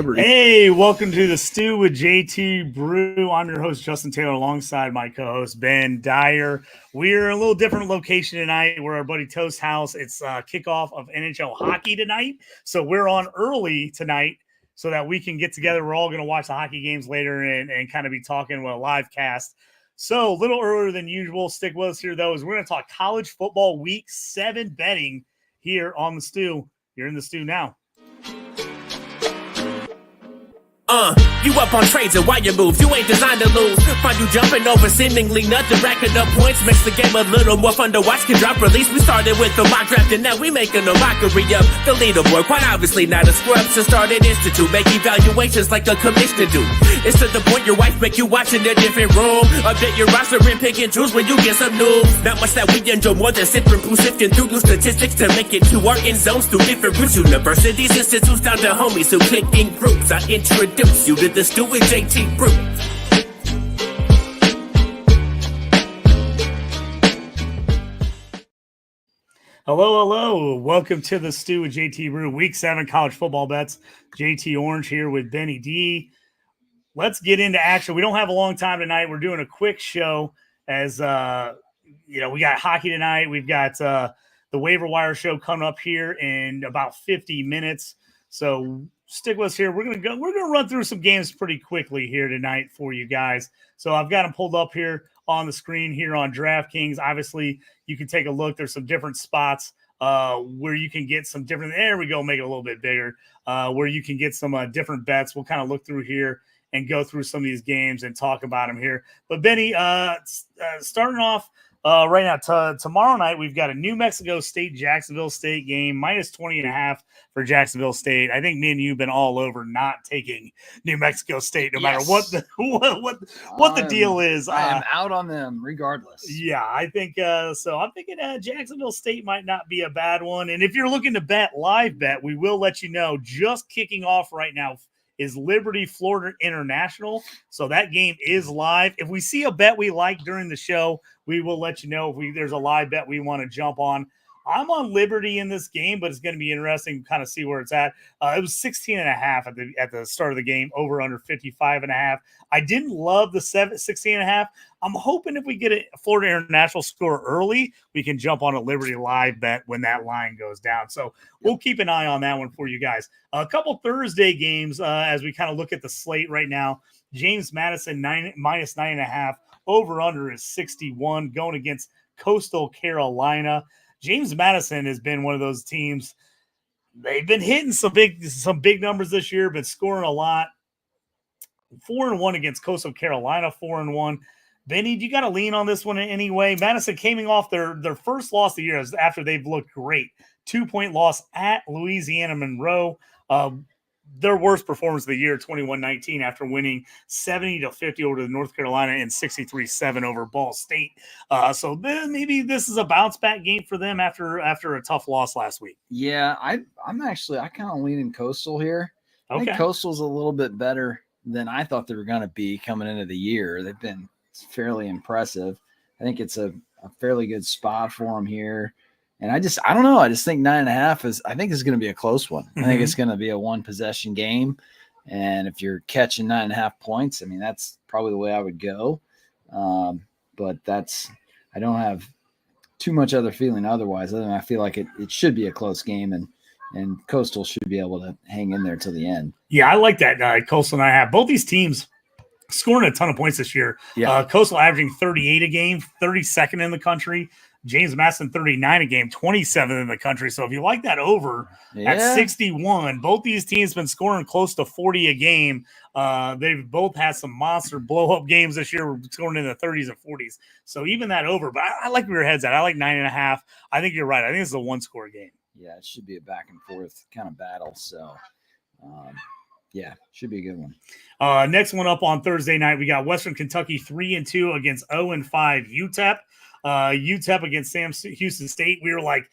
Liberty. Hey, welcome to the Stew with JT Brew. I'm your host, Justin Taylor, alongside my co-host, Ben Dyer. We're in a little different location tonight. We're at our buddy Toast's house. It's kickoff of NHL hockey tonight. So we're on early tonight so that we can get together. We're all going to watch the hockey games later and kind of be talking with a live cast. So a little earlier than usual. Stick with us here, though, as we're going to talk college football week 7 betting here on the Stew. You're in the Stew now. You up on trades and wire moves, you ain't designed to lose. Find you jumping over seemingly nothing, racking up points, makes the game a little more fun to watch. Can drop release, we started with the mock draft and now we making a mockery of the leaderboard. Quite obviously not a scrub, so start an institute, make evaluations like a commissioner do. It's to the point your wife make you watch in a different room. Update your roster and pick and choose when you get some news. Not much that we enjoy more than sipping through sifting through new statistics to make it to our end zones through different routes. Universities, institutes, down to homies who click in groups. I introduce you to the Stew with JT Brew. Hello. Welcome to the Stew with JT Brew, Week 7 college football bets. JT Orange here with Benny D. Let's get into action. We don't have a long time tonight. We're doing a quick show as, we got hockey tonight. We've got the Waiver Wire show coming up here in about 50 minutes. So stick with us here. We're gonna run through some games pretty quickly here tonight for you guys. So I've got them pulled up here on the screen here on DraftKings. Obviously, you can take a look. There's some different spots where you can get some different. There we go. Make it a little bit bigger. Where you can get some different bets. We'll kind of look through here and go through some of these games and talk about them here. But Benny, starting off. Right now, tomorrow night, we've got a New Mexico State, Jacksonville State game, minus 20.5 for Jacksonville State. I think me and you have been all over not taking New Mexico State, no matter what the deal is. I am out on them regardless. Yeah, I think so. I'm thinking Jacksonville State might not be a bad one. And if you're looking to live bet, we will let you know. Just kicking off right now is Liberty Florida International. So that game is live. If we see a bet we like during the show, we will let you know if there's a live bet we want to jump on. I'm on Liberty in this game, but it's going to be interesting to kind of see where it's at. It was 16.5 at the start of the game, over under 55.5. I didn't love the 16.5. I'm hoping if we get a Florida International score early, we can jump on a Liberty live bet when that line goes down. So we'll keep an eye on that one for you guys. A couple Thursday games as we kind of look at the slate right now. James Madison minus 9.5. Over under is 61 going against Coastal Carolina. James Madison has been one of those teams. They've been hitting some big numbers this year, been scoring a lot. 4-1 against Coastal Carolina, 4-1. Benny, do you got to lean on this one in any way? Madison came off their first loss of the year after they've looked great. 2-point loss at Louisiana Monroe. Their worst performance of the year, 21-19, after winning 70-50 over to North Carolina and 63-7 over Ball State. So maybe this is a bounce back game for them after a tough loss last week. Yeah, I kind of leaning Coastal here. I think Coastal's a little bit better than I thought they were going to be coming into the year. They've been fairly impressive. I think it's a fairly good spot for them here. And I don't know. I just think 9.5 I think it's going to be a close one. I think it's going to be a one possession game. And if you're catching 9.5 points, I mean, that's probably the way I would go. But I don't have too much other feeling otherwise. Other than I feel like it should be a close game and Coastal should be able to hang in there till the end. Yeah, I like that. Coastal and I have both these teams scoring a ton of points this year. Yeah. Coastal averaging 38 a game, 32nd in the country. James Madison 39 a game, 27th in the country. So if you like that over at 61, both these teams been scoring close to 40 a game. They've both had some monster blow-up games this year. We're scoring in the 30s and 40s. So even that over, but I like where your head's at. I like 9.5. I think you're right. I think it's a one-score game. Yeah, it should be a back-and-forth kind of battle. So, should be a good one. Next one up on Thursday night, we got Western Kentucky 3-2 against 0-5 UTEP. UTEP against Houston State. We were like,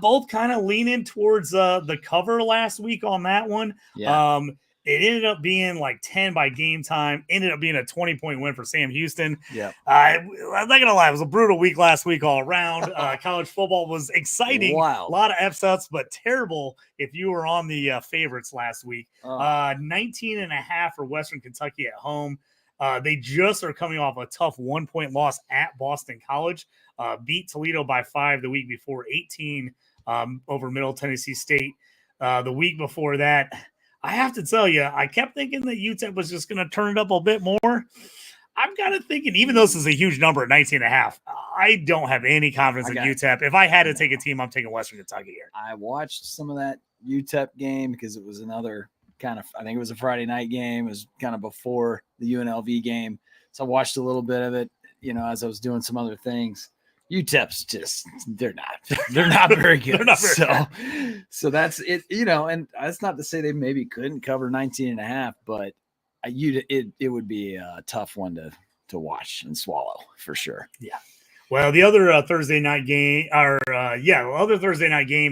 both kind of leaning towards the cover last week on that one. Yeah. It ended up being like 10 by game time. Ended up being a 20-point win for Sam Houston. Yeah. I'm not going to lie. It was a brutal week last week all around. College football was exciting. Wow. A lot of upsets, but terrible if you were on the favorites last week. 19.5 for Western Kentucky at home. They just are coming off a tough 1-point loss at Boston College. Beat Toledo by 5 the week before, 18 over Middle Tennessee State. The week before that, I have to tell you, I kept thinking that UTEP was just going to turn it up a bit more. I'm kind of thinking, even though this is a huge number at 19.5, I don't have any confidence in UTEP. If I had to take a team, I'm taking Western Kentucky here. I watched some of that UTEP game because it was another kind of, I think it was a Friday night game. It was kind of before the UNLV game. So I watched a little bit of it, as I was doing some other things. UTEP's just, they're not very good. They're not very good. So that's it, and that's not to say they maybe couldn't cover 19.5, but it would be a tough one to watch and swallow for sure. Yeah. Well, the other Thursday night game,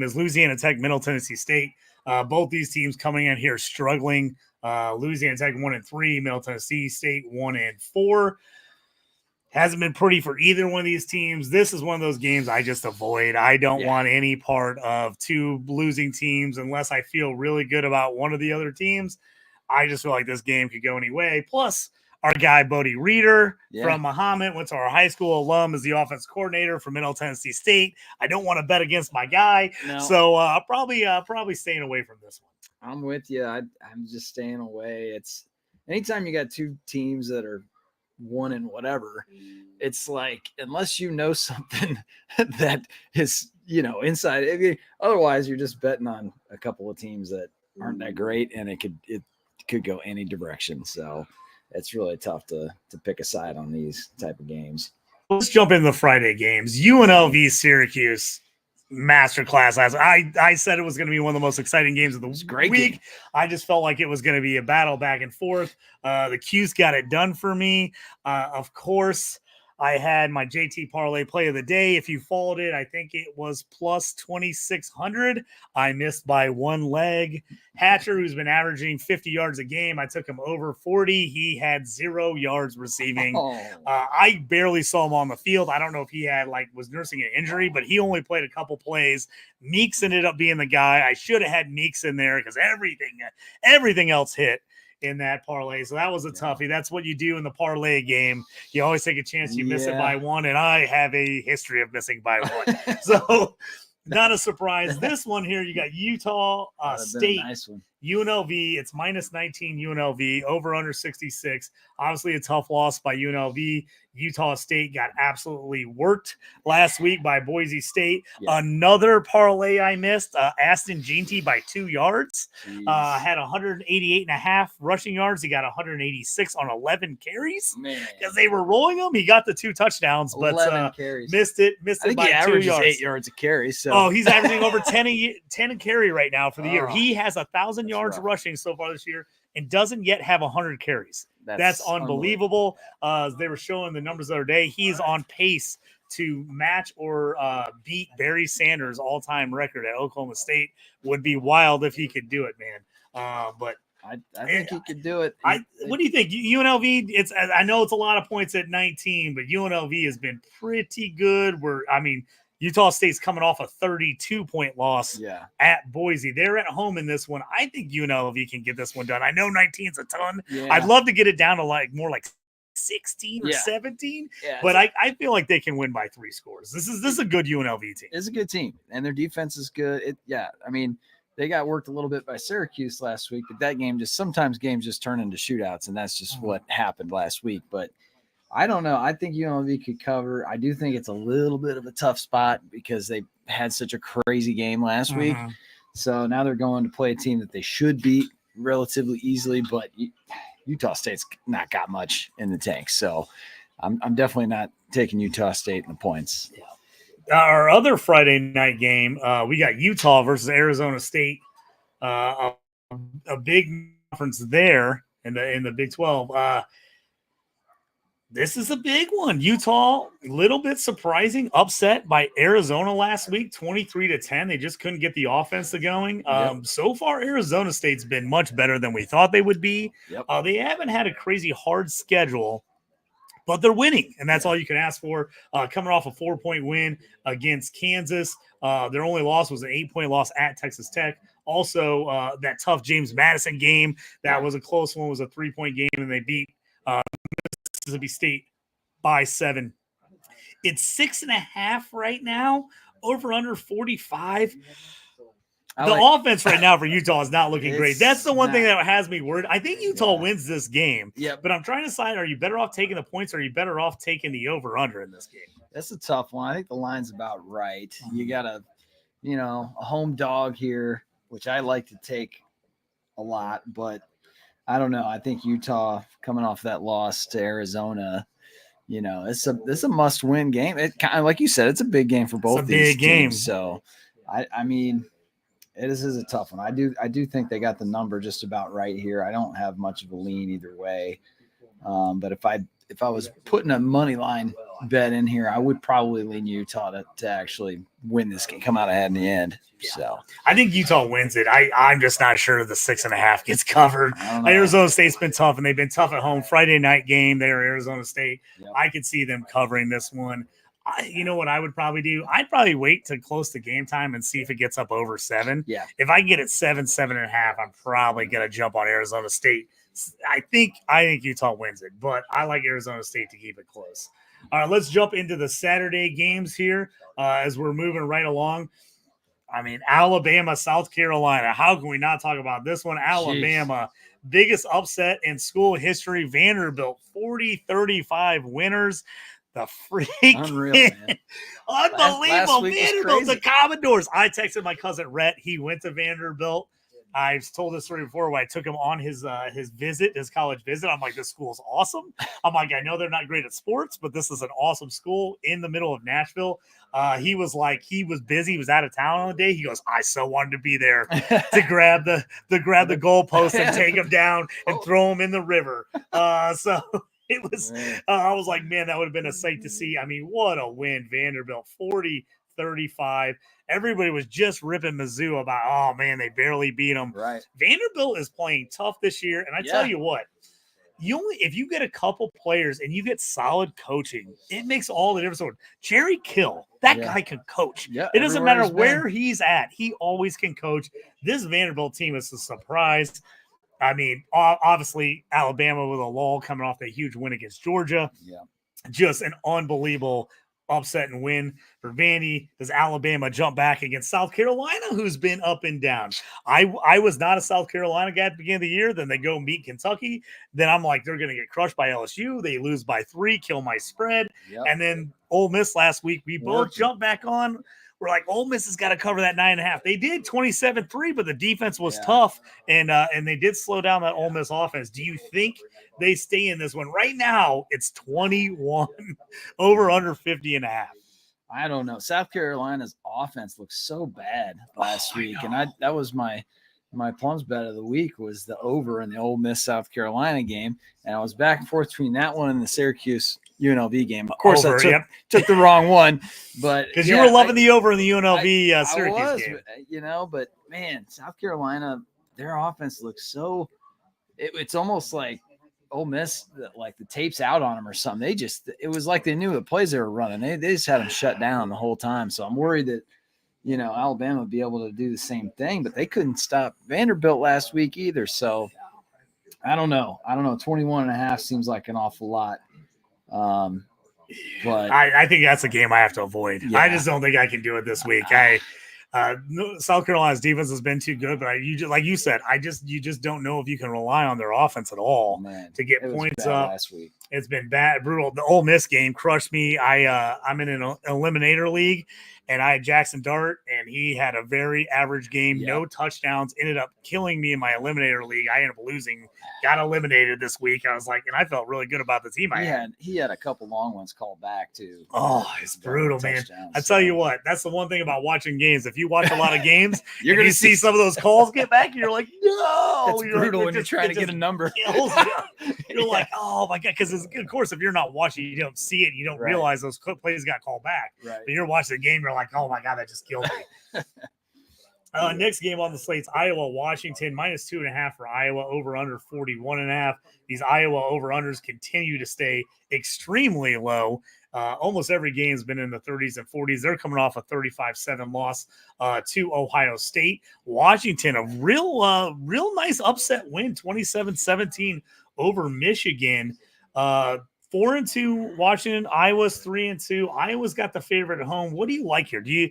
is Louisiana Tech, Middle Tennessee State. Both these teams coming in here struggling. Louisiana Tech 1-3, Middle Tennessee State 1-4. Hasn't been pretty for either one of these teams. This is one of those games I just avoid. I don't want any part of two losing teams unless I feel really good about one of the other teams. I just feel like this game could go any way. Plus, our guy, Bodie Reeder from Muhammad, went to our high school alum, is the offense coordinator for Middle Tennessee State. I don't want to bet against my guy. No. So probably staying away from this one. I'm with you. I'm just staying away. It's anytime you got two teams that are one and whatever, it's like, unless you know something that is, inside, otherwise you're just betting on a couple of teams that aren't that great, and it could go any direction. So it's really tough to pick a side on these type of games. Let's jump into the Friday games. UNLV Syracuse masterclass. I said it was going to be one of the most exciting games of the week. Game. I just felt like it was going to be a battle back and forth. The Cuse got it done for me. Of course, I had my JT parlay play of the day. If you followed it, I think it was plus 2,600. I missed by one leg. Hatcher, who's been averaging 50 yards a game, I took him over 40. He had 0 yards receiving. I barely saw him on the field. I don't know if he was nursing an injury, but he only played a couple plays. Meeks ended up being the guy. I should have had Meeks in there because everything else hit in that parlay. So that was a toughie. That's what you do in the parlay game. You always take a chance you miss it by one, and I have a history of missing by one. So not a surprise. This one here, you got Utah State, nice one. UNLV. It's minus 19 UNLV, over under 66. Obviously a tough loss by UNLV. Utah State got absolutely worked last week by Boise State. Yeah. Another parlay I missed, Aston Jeanty by 2 yards. Had 188.5 rushing yards. He got 186 on 11 carries because they were rolling him. He got the 2 touchdowns, but missed it by 2 yards. 8 yards a carry. So he's averaging over 10 a carry right now for the year. He has 1,000 yards rushing so far this year and doesn't yet have 100 carries. That's unbelievable. They were showing the numbers the other day. He's on pace to match or beat Barry Sanders' all-time record at Oklahoma State. Would be wild if he could do it, man. But I think he could do it. What do you think? UNLV, I know it's a lot of points at 19, but UNLV has been pretty good. Utah State's coming off a 32-point loss at Boise. They're at home in this one. I think UNLV can get this one done. I know 19's a ton. Yeah. I'd love to get it down to more like 16 or 17, but I feel like they can win by 3 scores. This is a good UNLV team. It's a good team, and their defense is good. They got worked a little bit by Syracuse last week, but that game sometimes games just turn into shootouts, and that's just what happened last week. But I don't know. I think UNLV could cover. I do think it's a little bit of a tough spot because they had such a crazy game last week. So now they're going to play a team that they should beat relatively easily, but Utah State's not got much in the tank. So I'm definitely not taking Utah State in the points. Yeah. Our other Friday night game, we got Utah versus Arizona State. A big conference there in the Big 12. This is a big one. Utah, a little bit surprising, upset by Arizona last week, 23-10. They just couldn't get the offense going. So far, Arizona State's been much better than we thought they would be. They haven't had a crazy hard schedule, but they're winning, and that's all you can ask for. Coming off a 4-point win against Kansas. Their only loss was an 8-point loss at Texas Tech. Also, that tough James Madison game, that was a close one, was a 3-point game, and they beat Mississippi State by 7. It's 6.5 right now, over under 45. Offense right now for Utah is not looking great. That's the one thing that has me worried. I think Utah wins this game, but I'm trying to decide, are you better off taking the points or are you better off taking the over-under in this game? That's a tough one. I think the line's about right. You got a home dog here, which I like to take a lot, but I don't know. I think Utah coming off that loss to Arizona, it's a must-win game. It kind of, like you said, it's a big game for both these teams. So, I mean, this is a tough one. I do think they got the number just about right here. I don't have much of a lean either way. But if I was putting a money line bet in here, I would probably lean Utah to actually win this game, come out ahead in the end. So I think Utah wins it. I'm just not sure the 6.5 gets covered. Arizona State's been tough, and they've been tough at home. Friday night game, they are Arizona State. I could see them covering this one. You know what I would probably do? I'd probably wait till close to game time and see if it gets up over 7. Yeah. If I get it 7.5, I'm probably going to jump on Arizona State. I think Utah wins it, but I like Arizona State to keep it close. All right, let's jump into the Saturday games here as we're moving right along. I mean, Alabama, South Carolina. How can we not talk about this one? Alabama, biggest upset in school history. Vanderbilt, 40-35 winners. The freaking unreal, man. Unbelievable. Vanderbilt, the Commodores. I texted my cousin Rhett. He went to Vanderbilt. I've told this story before where I took him on his college visit. I'm like, this school's awesome. I'm like, I know they're not great at sports, but this is an awesome school in the middle of Nashville. He was busy. He was out of town on the day. He goes, I so wanted to be there to grab the goalpost and take him down and throw him in the river. So it was, I was like, man, that would have been a sight to see. I mean, what a win. Vanderbilt, 40-35. Everybody was just ripping Mizzou about, oh, man, they barely beat them. Right. Vanderbilt is playing tough this year. And I tell you what, if you get a couple players and you get solid coaching, it makes all the difference. Jerry Kill, that guy can coach. Yeah, it doesn't matter where he's at. He always can coach. This Vanderbilt team is a surprise. I mean, obviously, Alabama with a lull coming off that huge win against Georgia. Yeah. Just an unbelievable upset and win for Vandy. Does Alabama jump back against South Carolina, who's been up and down? I was not a South Carolina guy at the beginning of the year. Then they go meet Kentucky. Then I'm like, they're going to get crushed by LSU. They lose by 3, kill my spread. Yep. And then Ole Miss last week, we both jumped back on. We're like, Ole Miss has got to cover that 9.5. They did 27-3, but the defense was tough, and they did slow down that Ole Miss offense. Do you think they stay in this one? Right now, it's 21 over under 50.5. I don't know. South Carolina's offense looked so bad last week, and that was my plums bet of the week was the over in the Ole Miss South Carolina game, and I was back and forth between that one and the Syracuse UNLV game. Of course, I took the wrong one, but because you were loving the over in the UNLV Syracuse game. But man, South Carolina, their offense looks so. It's almost like Ole Miss, like the tape's out on them or something. It was like they knew the plays they were running. They just had them shut down the whole time. So I'm worried that Alabama would be able to do the same thing, but they couldn't stop Vanderbilt last week either. So I don't know. 21.5 seems like an awful lot. But I think that's a game I have to avoid. I just don't think I can do it this week. South Carolina's defense has been too good, but like you said, you just don't know if you can rely on their offense at all to get points up. Last week. It's been bad, brutal. The Ole Miss game crushed me. I'm in an eliminator league, and I had Jackson Dart, and he had a very average game, no touchdowns, ended up killing me in my eliminator league. I ended up losing, got eliminated this week. I was like, and I felt really good about the team He had a couple long ones called back, too. Oh, it's brutal, man. I tell you what, that's the one thing about watching games. If you watch a lot of games, you're going to see some of those calls get back, and you're like, no. It's brutal when you're trying to get a number. You're like, oh my God. Because of course, if you're not watching, you don't see it. You don't realize those plays got called back. Right. But you're watching the game. You're like, oh my God, that just killed me. Next game on the slate's Iowa-Washington, -2.5 for Iowa, over-under 41.5. These Iowa over-unders continue to stay extremely low. Almost every game's been in the 30s and 40s. They're coming off a 35-7 loss to Ohio State. Washington, a real nice upset win, 27-17 over Michigan. 4-2 Washington. Iowa's 3-2. Iowa's got the favorite at home. What do you like here? Do you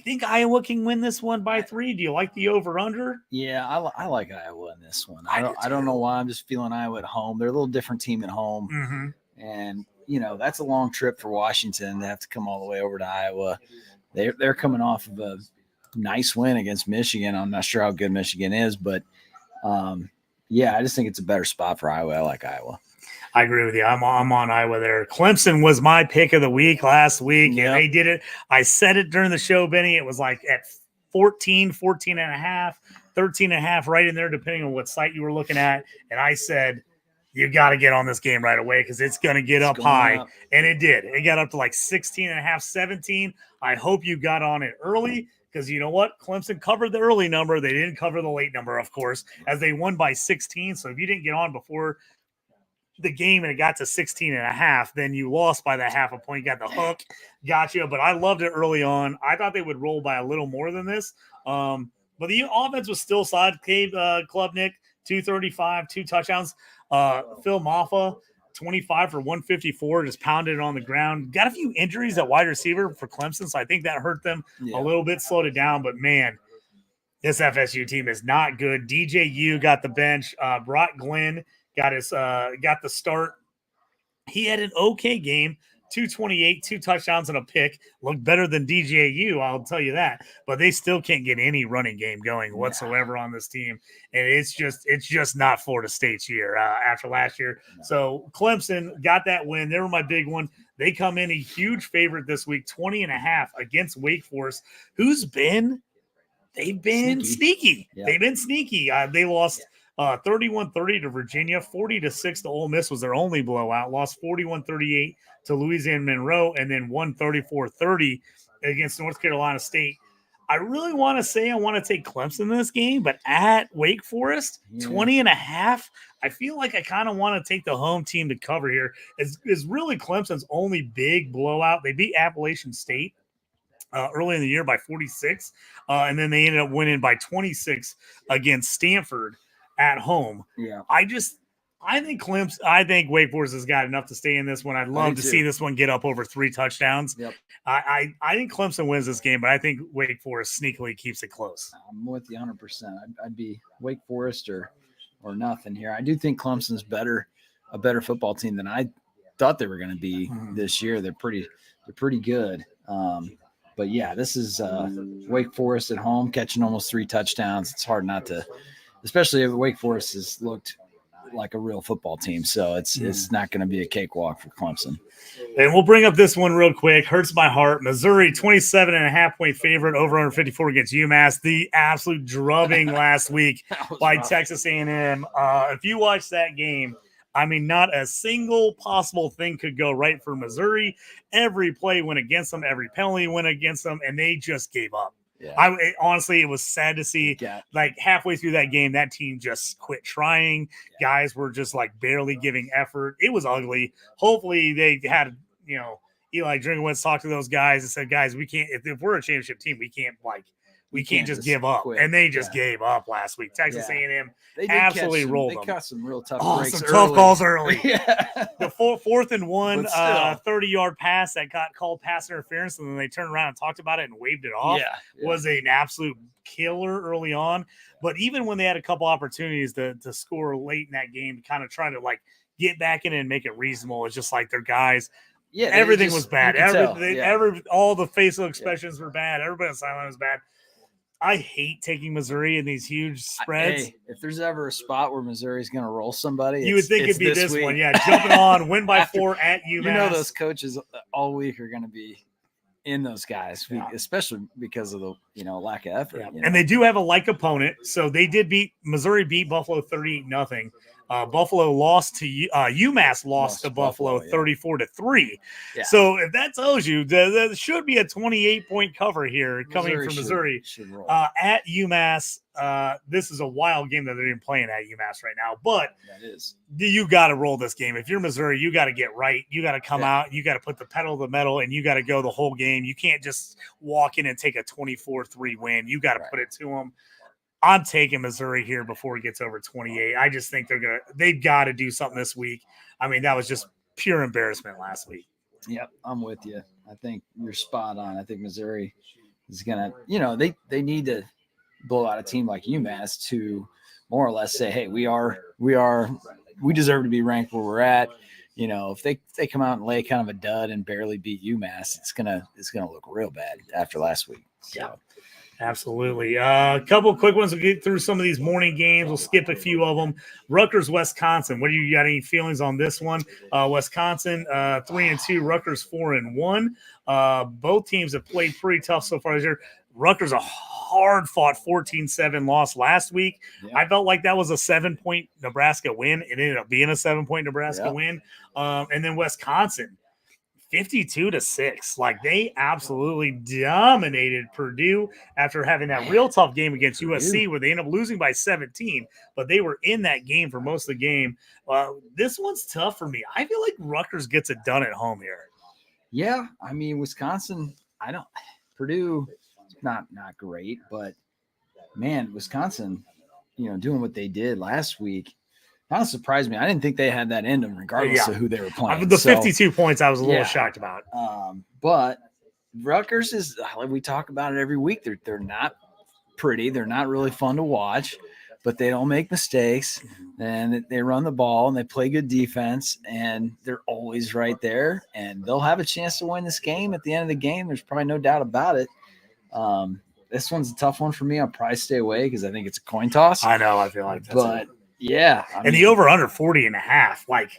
think Iowa can win this one by 3? Do you like the over-under? Yeah, I like Iowa in this one. I don't know why. I'm just feeling Iowa at home. They're a little different team at home. Mm-hmm. And, that's a long trip for Washington. They have to come all the way over to Iowa. They're coming off of a nice win against Michigan. I'm not sure how good Michigan is, but, I just think it's a better spot for Iowa. I like Iowa. I agree with you. I'm on Iowa there. Clemson was my pick of the week last week, and they did it. I said it during the show, Benny. It was like at 14 and a half, 13 and a half, right in there, depending on what site you were looking at. And I said, you got to get on this game right away because it's going to get up high. Up. And it did. It got up to like 16 and a half, 17. I hope you got on it early because you know what? Clemson covered the early number. They didn't cover the late number, of course, as they won by 16. So if you didn't get on before the game and it got to 16 and a half, then you lost by that half a point. You got the hook, gotcha. But I loved it early on. I thought they would roll by a little more than this. But the offense was still solid. Klubnik, 235, 2 touchdowns. Phil Maffa, 25 for 154, just pounded it on the ground. Got a few injuries at wide receiver for Clemson, so I think that hurt them a little bit, slowed it down. But, man, this FSU team is not good. DJU got the bench. Brock Glenn got the start. He had an okay game, 228, 2 touchdowns and a pick. Looked better than DJU, I'll tell you that. But they still can't get any running game going whatsoever on this team. And it's just not Florida State's year after last year. No. So Clemson got that win. They were my big one. They come in a huge favorite this week, 20.5 against Wake Forest, they've been sneaky. Yeah. They've been sneaky. They lost 31-30 to Virginia, 40-6 to Ole Miss was their only blowout, lost 41-38 to Louisiana Monroe, and then won 34-30 against North Carolina State. I really want to say I want to take Clemson in this game, but at Wake Forest, 20.5, I feel like I kind of want to take the home team to cover here. Is really Clemson's only big blowout. They beat Appalachian State early in the year by 46, and then they ended up winning by 26 against Stanford at home. Yeah. I think Wake Forest has got enough to stay in this one. I'd love to see this one get up over 3 touchdowns. Yep. I think Clemson wins this game, but I think Wake Forest sneakily keeps it close. I'm with you 100%. I'd be Wake Forest or nothing here. I do think Clemson's a better football team than I thought they were going to be this year. They're pretty good. But yeah, this is Wake Forest at home catching almost 3 touchdowns. It's hard not to, especially if Wake Forest has looked like a real football team. So it's not going to be a cakewalk for Clemson. And we'll bring up this one real quick. Hurts my heart. Missouri, 27.5 point favorite, over under 54 against UMass. The absolute drubbing last week by rough. Texas A&M. If you watch that game, I mean, not a single possible thing could go right for Missouri. Every play went against them. Every penalty went against them, and they just gave up. Yeah. Honestly, it was sad to see. Like halfway through that game, that team just quit trying. Guys were just like barely giving effort. It was ugly. Hopefully, they had Eli Drinkowitz talked to those guys and said, "Guys, we can't. If we're a championship team, we can't just give up." Quit. And they just gave up last week. Texas A&M absolutely rolled them. They caught some real tough breaks some tough calls early. The 4th and 1, 30-yard pass that got called pass interference, and then they turned around and talked about it and waved it off. Was an absolute killer early on. But even when they had a couple opportunities to score late in that game, to kind of try to like get back in and make it reasonable, it's just like their guys. Yeah, everything was bad. All the facial expressions were bad. Everybody on the sideline was bad. I hate taking Missouri in these huge spreads. Hey, if there's ever a spot where Missouri's going to roll somebody, you would think it'd be this one. Yeah, jumping on, win by 4 at UMass. Those coaches all week are going to be in those guys, especially because of the lack of effort. And they do have a like opponent. So Missouri beat Buffalo 38-0. Buffalo lost to UMass lost to Buffalo 34-3. Yeah. So if that tells you there should be a 28-point cover here coming from Missouri should roll. at UMass. This is a wild game that they're even playing at UMass right now, but that is. You got to roll this game. If you're Missouri, you got to get right. You got to come out. You got to put the pedal to the metal, and you got to go the whole game. You can't just walk in and take a 24-3 win. You got to put it to them. I'm taking Missouri here before it gets over 28. I just think they've got to do something this week. I mean, that was just pure embarrassment last week. Yep, I'm with you. I think you're spot on. I think Missouri is going to, they need to blow out a team like UMass to more or less say, hey, we deserve to be ranked where we're at. If they come out and lay kind of a dud and barely beat UMass, it's gonna look real bad after last week. So. Yeah. Absolutely. A couple of quick ones. We'll get through some of these morning games. We'll skip a few of them. Rutgers, Wisconsin. What do you got? Any feelings on this one? Wisconsin 3-2. Rutgers 4-1. Both teams have played pretty tough so far this year. Rutgers a hard-fought 14-7 loss last week. Yeah. I felt like that was a 7-point Nebraska win. It ended up being a 7-point Nebraska win. And then Wisconsin. 52-6. Like they absolutely dominated Purdue after having that real tough game against USC where they ended up losing by 17, but they were in that game for most of the game. This one's tough for me. I feel like Rutgers gets it done at home here. Yeah. I mean, Wisconsin, Purdue, not great, but man, Wisconsin, doing what they did last week, kind of surprised me. I didn't think they had that in them, regardless of who they were playing. The 52 points I was a little shocked about. But Rutgers is, we talk about it every week. They're not pretty. They're not really fun to watch, but they don't make mistakes, and they run the ball, and they play good defense, and they're always right there, and they'll have a chance to win this game at the end of the game. There's probably no doubt about it. This one's a tough one for me. I'll probably stay away because I think it's a coin toss. I know. I feel like that's it. Yeah. And the over under 40.5. Like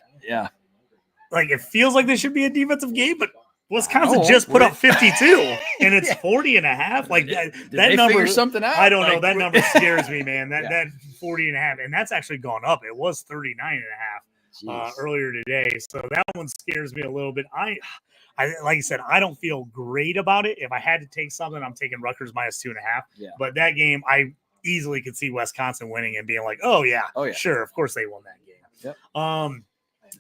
it feels like this should be a defensive game, but Wisconsin just put up 52 and it's 40.5. Like that number, figure something out. I don't know. That number scares me, man. That 40.5. And that's actually gone up. It was 39.5 earlier today. So that one scares me a little bit. I like I said, I don't feel great about it. If I had to take something, I'm taking Rutgers -2.5. Yeah. But that game, I easily could see Wisconsin winning and being like, oh yeah, sure, of course they won that game. Yep.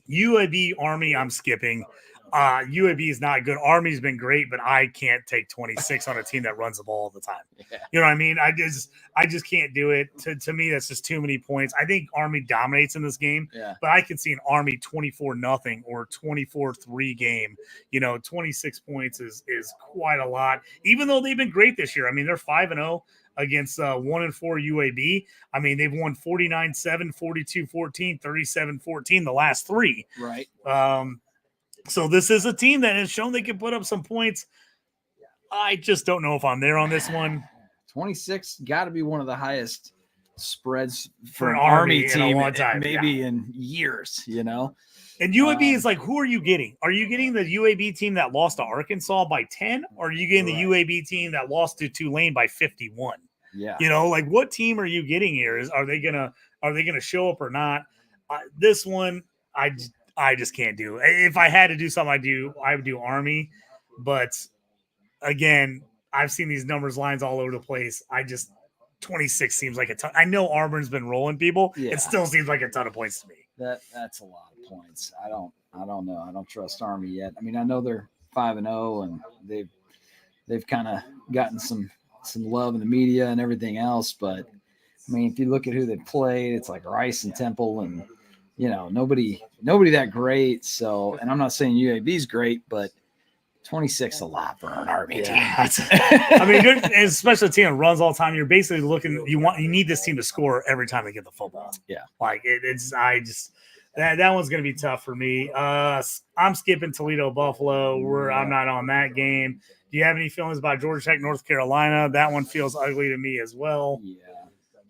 UAB Army, I'm skipping. UAB is not good. Army's been great, but I can't take 26 on a team that runs the ball all the time. Yeah. You know what I mean? I just can't do it. To me, that's just too many points. I think Army dominates in this game, but I can see an Army 24-0 or 24-3 game. 26 points is quite a lot, even though they've been great this year. I mean, they're 5-0. Against 1-4 UAB. I mean, they've won 49-7, 42-14, 37-14 the last three. Right. So this is a team that has shown they can put up some points. I just don't know if I'm there on this one. 26 got to be one of the highest spreads for an Army team in a long time, maybe in years, And UAB is like, who are you getting? Are you getting the UAB team that lost to Arkansas by 10? Or are you getting the UAB team that lost to Tulane by 51? Yeah. What team are you getting here? Are they gonna show up or not? This one, I just can't do. If I had to do something, I would do Army. But again, I've seen these numbers lines all over the place. 26 seems like a ton. I know Auburn's been rolling people. Yeah. It still seems like a ton of points to me. That's a lot of points. I don't know. I don't trust Army yet. I mean, I know they're 5-0 and they've kind of gotten some love in the media and everything else. But I mean, if you look at who they played, it's like Rice and Temple and nobody that great. So, and I'm not saying UAB's great, but 26 a lot for an Army team. I mean, especially a team that runs all the time. You're basically looking. You need this team to score every time they get the football. Yeah, like that one's going to be tough for me. I'm skipping Toledo Buffalo. I'm not on that game. Do you have any feelings about Georgia Tech North Carolina? That one feels ugly to me as well. Yeah,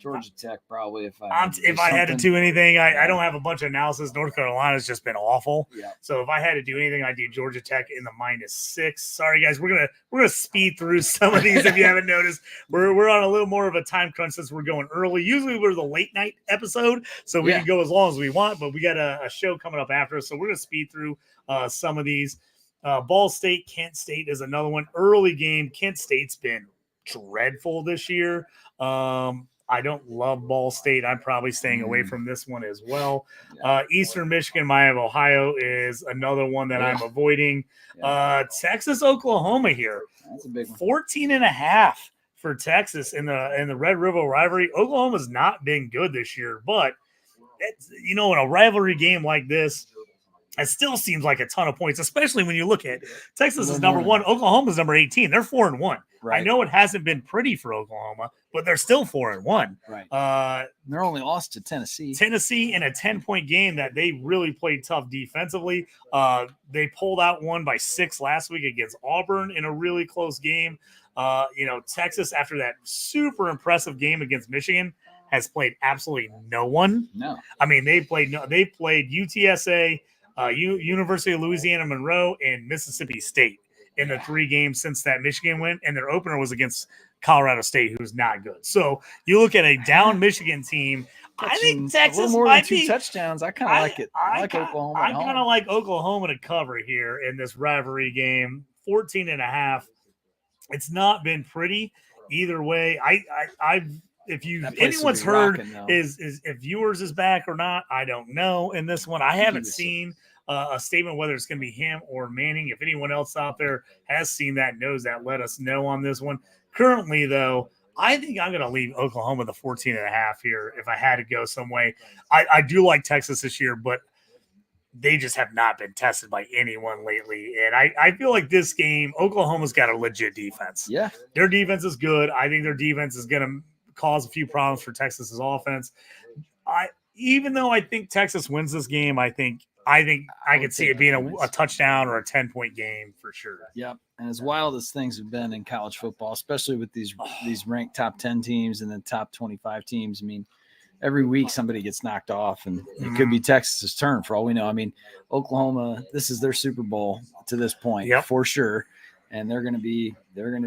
Georgia Tech probably if I had to do anything. I don't have a bunch of analysis. North Carolina's just been awful. Yeah. So if I had to do anything, I'd do Georgia Tech in the -6. Sorry guys, we're gonna speed through some of these if you haven't noticed. We're on a little more of a time crunch since we're going early. Usually we're the late night episode, so we can go as long as we want, but we got a show coming up after us, so we're gonna speed through some of these. Ball State, Kent State is another one. Early game. Kent State's been dreadful this year. I don't love Ball State. I'm probably staying away from this one as well. Eastern Michigan, Miami, Ohio is another one that I'm avoiding. Texas, Oklahoma here. That's a big one. 14.5 for Texas in the Red River rivalry. Oklahoma's not been good this year, but in a rivalry game like this, it still seems like a ton of points, especially when you look at Texas is number 1, Oklahoma's number 18. They're 4-1. Right. I know it hasn't been pretty for Oklahoma, but they're still 4-1. Right. They're only lost to Tennessee. Tennessee in a 10-point game that they really played tough defensively. They pulled out one by 6 last week against Auburn in a really close game. Texas, after that super impressive game against Michigan, has played absolutely no one. No. I mean, they played UTSA, University of Louisiana Monroe, and Mississippi State in the 3 games since that Michigan win, and their opener was against Colorado State, who's not good. So you look at a down Michigan team. I think Texas more might than 2 be touchdowns. I kind of like it. I like Oklahoma. I kind of like Oklahoma to cover here in this rivalry game. 14.5. It's not been pretty either way. If anyone's heard is if yours is back or not, I don't know. In this one, I haven't seen a statement whether it's going to be him or Manning. If anyone else out there has seen that, knows that, let us know on this one. Currently, though, I think I'm going to leave Oklahoma the 14.5 here if I had to go some way. I do like Texas this year, but they just have not been tested by anyone lately. And I feel like this game, Oklahoma's got a legit defense. Yeah. Their defense is good. I think their defense is going to cause a few problems for Texas's offense. Even though I think Texas wins this game, I think I could see it being a touchdown or a 10-point game for sure. Yep. And as wild as things have been in college football, especially with these ranked top 10 teams and the top 25 teams, I mean, every week somebody gets knocked off, and it could be Texas's turn for all we know. I mean, Oklahoma, this is their Super Bowl to this point for sure, and they're going to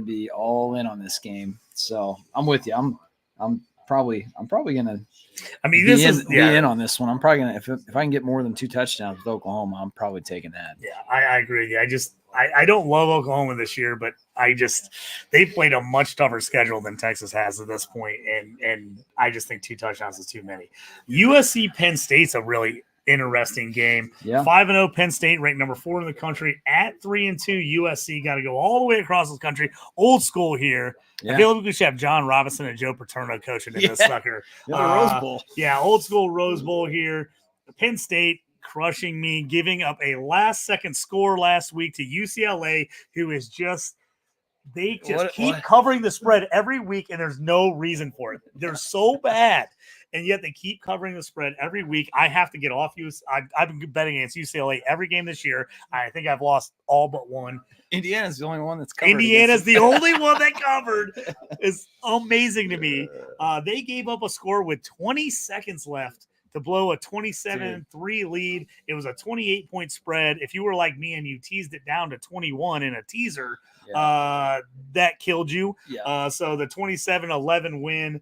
be all in on this game. So I'm with you. I'm probably going to. I mean, be in on this one. I'm probably going to, if I can get more than 2 touchdowns with Oklahoma, I'm probably taking that. Yeah, I agree with you. I don't love Oklahoma this year, but they played a much tougher schedule than Texas has at this point, and I just think 2 touchdowns is too many. USC Penn State's a really interesting game. 5-0 Penn State, ranked number 4 in the country. At 3-2 USC, got to go all the way across the country. Old school here. I feel like we should have John Robinson and Joe Paterno coaching in this sucker. Rose Bowl. Yeah, old school Rose Bowl here. Penn State crushing me, giving up a last-second score last week to UCLA, who is they keep covering the spread every week, and there's no reason for it. They're so bad, and yet they keep covering the spread every week. I have to get off I've been betting against UCLA every game this year. I think I've lost all but one. Indiana's the only one that's covered. Indiana's the only one that covered. It's amazing to me. They gave up a score with 20 seconds left to blow a 27-3 lead. It was a 28-point spread. If you were like me and you teased it down to 21 in a teaser, that killed you. So the 27-11 win,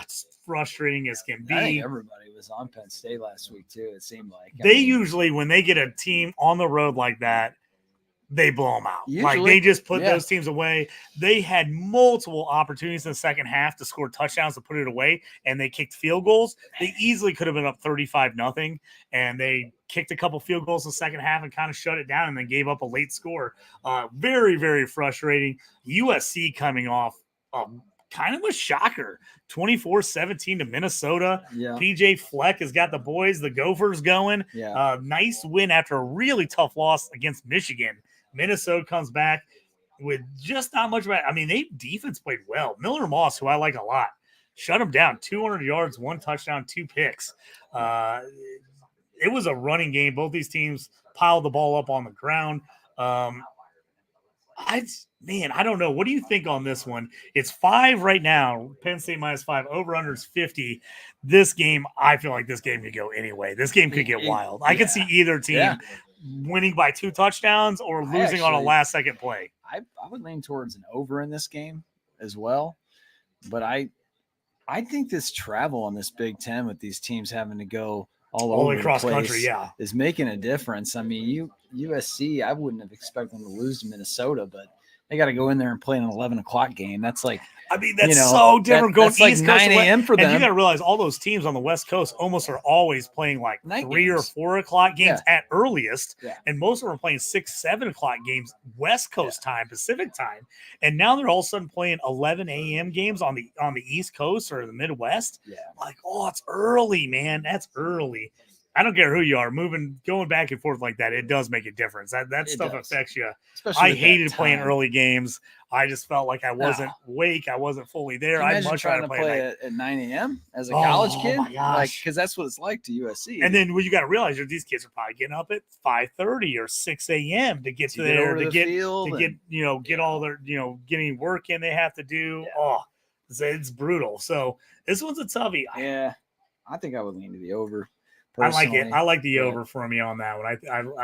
it's frustrating as can be. I think everybody was on Penn State last week too, it seemed like. They usually, when they get a team on the road like that, they blow them out. Usually, like they just put those teams away. They had multiple opportunities in the second half to score touchdowns to put it away, and they kicked field goals. They easily could have been up 35-0, and they kicked a couple field goals in the second half and kind of shut it down and then gave up a late score. Very, very frustrating. USC coming off kind of a shocker. 24-17 to Minnesota. PJ Fleck has got the boys, the Gophers going. Nice win after a really tough loss against Michigan. Minnesota comes back with just not much. I mean, they defense played well. Miller Moss, who I like a lot, shut him down. 200 yards, 1 touchdown, 2 picks. It was a running game. Both these teams piled the ball up on the ground. I don't know. What do you think on this one? It's 5 right now. Penn State -5. Over under is 50. This game, I feel like this game could go anyway. This game could get wild. I could see either team winning by 2 touchdowns or losing on a last-second play. I would lean towards an over in this game as well, but I think this travel on this Big Ten with these teams having to go all over across the place country, is making a difference. I mean, USC, I wouldn't have expected them to lose to Minnesota, but they got to go in there and play an 11 o'clock game. That's like, that's so different going East Coast 9 a.m. for them. And you got to realize all those teams on the West Coast almost are always playing like night 3 games. or 4 o'clock games at earliest. Yeah. And most of them are playing 6, 7 o'clock games, West Coast time, Pacific time. And now they're all of a sudden playing 11 a.m. games on the East Coast or the Midwest. Yeah. Like, it's early, man. That's early. I don't care who you are, going back and forth like that, it does make a difference. That stuff affects you. Especially I hated playing early games. I just felt like I wasn't awake. I wasn't fully there. I'd much rather play at 9 a.m. as a college kid. My gosh. Because that's what it's like to USC. And then you got to realize these kids are probably getting up at 5:30 or 6 a.m. to get to there to get all their getting work in they have to do. Yeah. It's brutal. So this one's a toughie. Yeah, I think I would lean to the over. Personally. I like it. I like the over for me on that one. I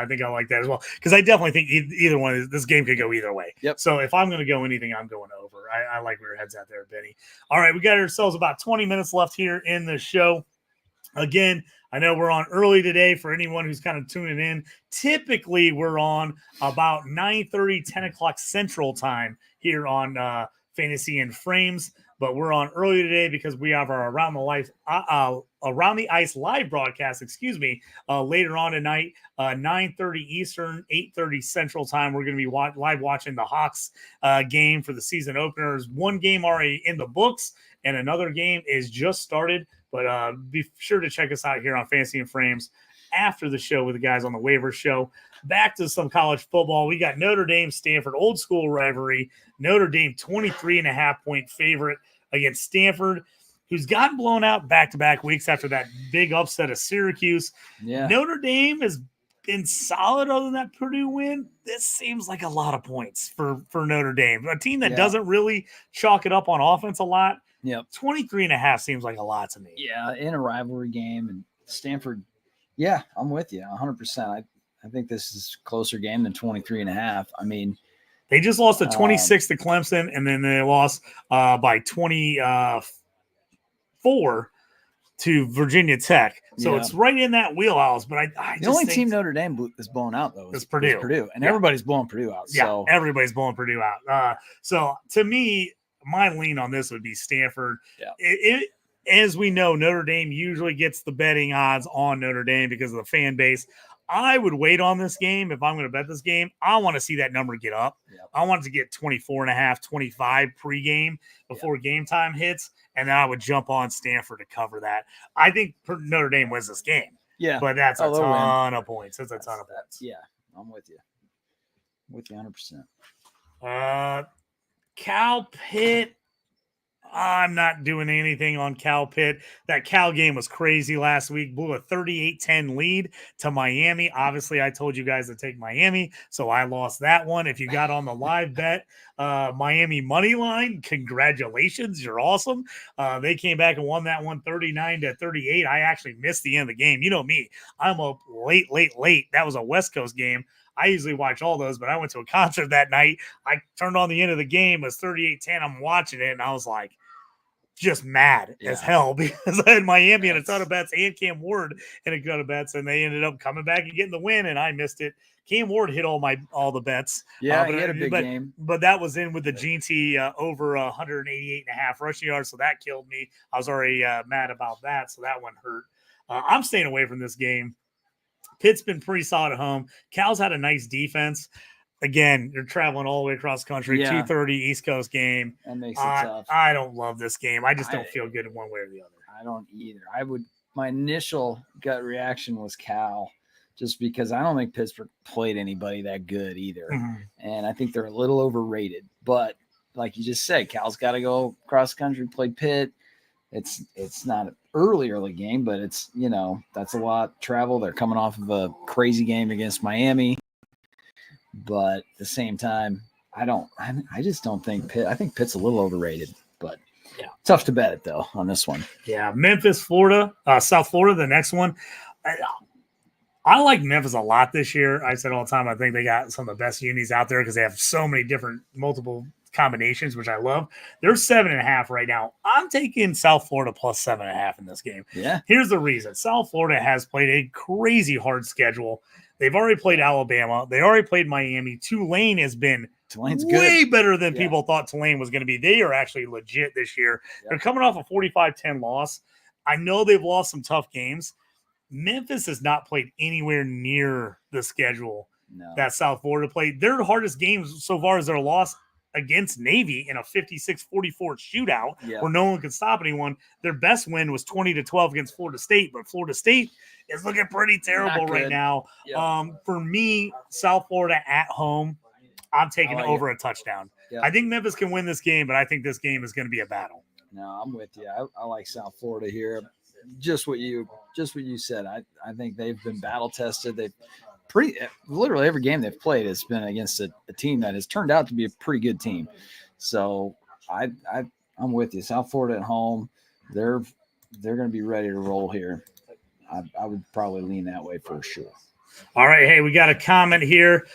think I like that as well because I definitely think either one this game could go either way. Yep. So if I'm going to go anything, I'm going over. I like where your head's at there, Benny. All right, we got ourselves about 20 minutes left here in the show. Again, I know we're on early today for anyone who's kind of tuning in. Typically, we're on about 9:30, 10 o'clock Central time here on Fantasy and Frames. But we're on early today because we have our Around the Ice live broadcast, later on tonight, 9:30 Eastern, 8:30 Central time. We're going to be live watching the Hawks game for the season openers. One game already in the books, and another game is just started. But be sure to check us out here on Fantasy and Frames after the show with the guys on the Waiver show. Back to some college football. We got Notre Dame, Stanford, old school rivalry. Notre Dame 23.5-point favorite against Stanford, who's gotten blown out back-to-back weeks after that big upset of Syracuse. Yeah. Notre Dame has been solid other than that Purdue win. This seems like a lot of points for Notre Dame, a team that doesn't really chalk it up on offense a lot. Yep. 23.5 seems like a lot to me. Yeah, in a rivalry game. And Stanford, yeah, I'm with you 100%. I think this is a closer game than 23.5. I mean, they just lost at 26 to Clemson, and then they lost by 24 to Virginia Tech. So it's right in that wheelhouse. But I the only team Notre Dame is blown out, though, is Purdue. And everybody's blowing Purdue out. Yeah, everybody's blowing Purdue out. So to me, my lean on this would be Stanford. Yeah. As we know, Notre Dame usually gets the betting odds on Notre Dame because of the fan base. I would wait on this game. If I'm going to bet this game, I want to see that number get up. Yep. I want it to get 24.5, 25 pregame before game time hits, and then I would jump on Stanford to cover that. I think Notre Dame wins this game. Yeah. But that's a ton of points. That's a ton of points. Yeah, I'm with you. I'm with you 100%. Cal Pitt. I'm not doing anything on Cal Pitt. That Cal game was crazy last week. Blew a 38-10 lead to Miami. Obviously, I told you guys to take Miami, so I lost that one. If you got on the live bet, Miami money line, congratulations. You're awesome. They came back and won that one 39-38. I actually missed the end of the game. You know me. I'm up late. That was a West Coast game. I usually watch all those, but I went to a concert that night. I turned on the end of the game. It was 38-10. I'm watching it, and I was like, just mad as hell because I had Miami and a ton of bets and Cam Ward and a ton of bets, and they ended up coming back and getting the win, and I missed it. Cam Ward hit all the bets. Yeah, he had a big game. But that was in with the GT over 188.5 rushing yards, so that killed me. I was already mad about that, so that one hurt. I'm staying away from this game. Pitt's been pretty solid at home. Cal's had a nice defense. Again, you're traveling all the way across the country, 2:30 East Coast game. That makes it tough. I don't love this game. I just don't feel good in one way or the other. I don't either. My initial gut reaction was Cal, just because I don't think Pittsburgh played anybody that good either. Mm-hmm. And I think they're a little overrated. But like you just said, Cal's got to go cross country, play Pitt. It's not an early game, but it's, that's a lot of travel. They're coming off of a crazy game against Miami. But at the same time, I just don't think Pitt. I think Pitt's a little overrated, but tough to bet it though on this one. Yeah, Memphis, Florida, South Florida, the next one. I like Memphis a lot this year. I said all the time, I think they got some of the best unis out there because they have so many different multiple combinations, which I love. They're 7.5 right now. I'm taking South Florida plus 7.5 in this game. Yeah. Here's the reason. South Florida has played a crazy hard schedule. They've already played Alabama. They already played Miami. Tulane has been way better than people thought Tulane was going to be. They are actually legit this year. They're coming off a 45-10 loss. I know they've lost some tough games. Memphis has not played anywhere near the schedule that South Florida played. Their hardest games so far is their loss against Navy in a 56-44 shootout where no one could stop anyone. Their best win was 20-12 against Florida State, but Florida State is looking pretty terrible right now. For me, South Florida at home, I'm taking over a touchdown. I think Memphis can win this game, but I think this game is going to be a battle. No, I'm with you. I like South Florida here. Just what you said. I think they've been battle tested. They've literally every game they've played has been against a team that has turned out to be a pretty good team. So I'm with you. South Florida at home, they're going to be ready to roll here. I would probably lean that way for sure. All right. Hey, we got a comment here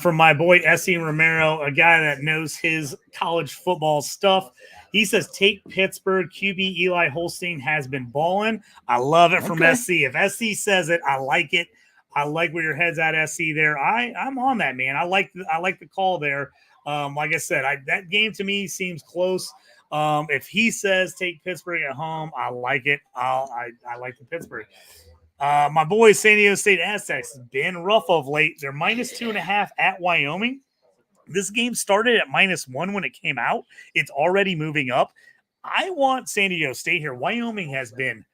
from my boy S.E. Romero, a guy that knows his college football stuff. He says, take Pittsburgh. QB Eli Holstein has been balling. I love it from SC. If SC says it, I like it. I like where your head's at, SC there. I'm on that, man. I like the call there. Like I said, that game to me seems close. If he says take Pittsburgh at home, I like it. I like the Pittsburgh. My boys, San Diego State Aztecs, been rough of late. They're -2.5 at Wyoming. This game started at -1 when it came out. It's already moving up. I want San Diego State here. Wyoming has been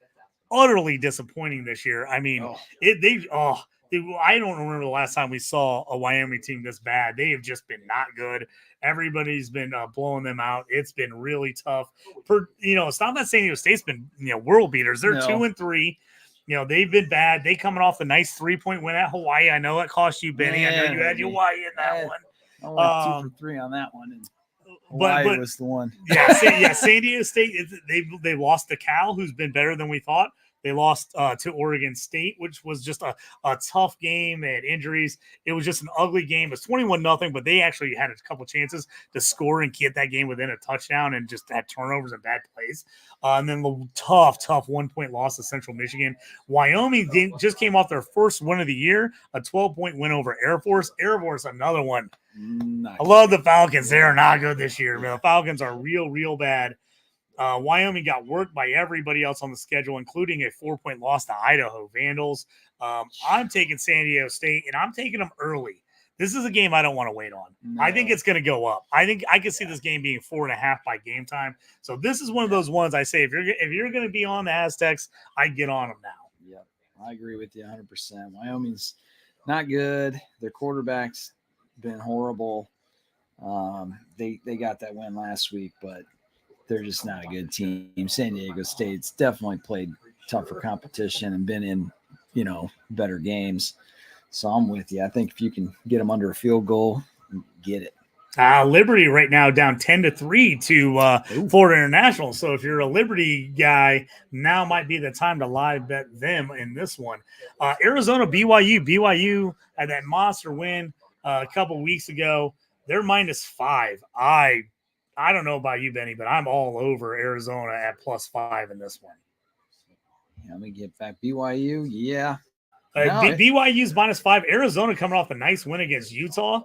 utterly disappointing this year. I mean, I don't remember the last time we saw a Wyoming team this bad. They have just been not good. Everybody's been blowing them out. It's been really tough. It's not that San Diego State's been world beaters. They're 2-3. They've been bad. They coming off a nice 3-point win at Hawaii. I know it cost you, Benny. I know you had Hawaii in that one. I went 2 for 3 on that one. And Hawaii was the one. San Diego State, they lost to Cal, who's been better than we thought. They lost to Oregon State, which was just a tough game. They had injuries. It was just an ugly game. It was 21-0, but they actually had a couple chances to score and get that game within a touchdown and just had turnovers and bad plays. And then the tough 1-point loss to Central Michigan. Wyoming just came off their first win of the year, a 12-point win over Air Force. Air Force, another one. Nice. I love the Falcons. They are not good this year. The Falcons are real bad. Wyoming got worked by everybody else on the schedule, including a 4-point loss to Idaho Vandals. I'm taking San Diego State, and I'm taking them early. This is a game I don't want to wait on. No. I think it's going to go up. I think I can see this game being 4.5 by game time. So this is one of those ones I say, if you're going to be on the Aztecs, I get on them now. Yep, I agree with you 100%. Wyoming's not good. Their quarterback's been horrible. They got that win last week, but they're just not a good team. San Diego State's definitely played tougher competition and been in, better games. So I'm with you. I think if you can get them under a field goal, get it. Liberty right now down 10-3 to Florida International. So if you're a Liberty guy, now might be the time to live bet them in this one. Arizona BYU had that monster win a couple weeks ago. They're -5. I don't know about you, Benny, but I'm all over Arizona at +5 in this one. Let me get back. BYU, yeah. BYU's -5. Arizona coming off a nice win against Utah.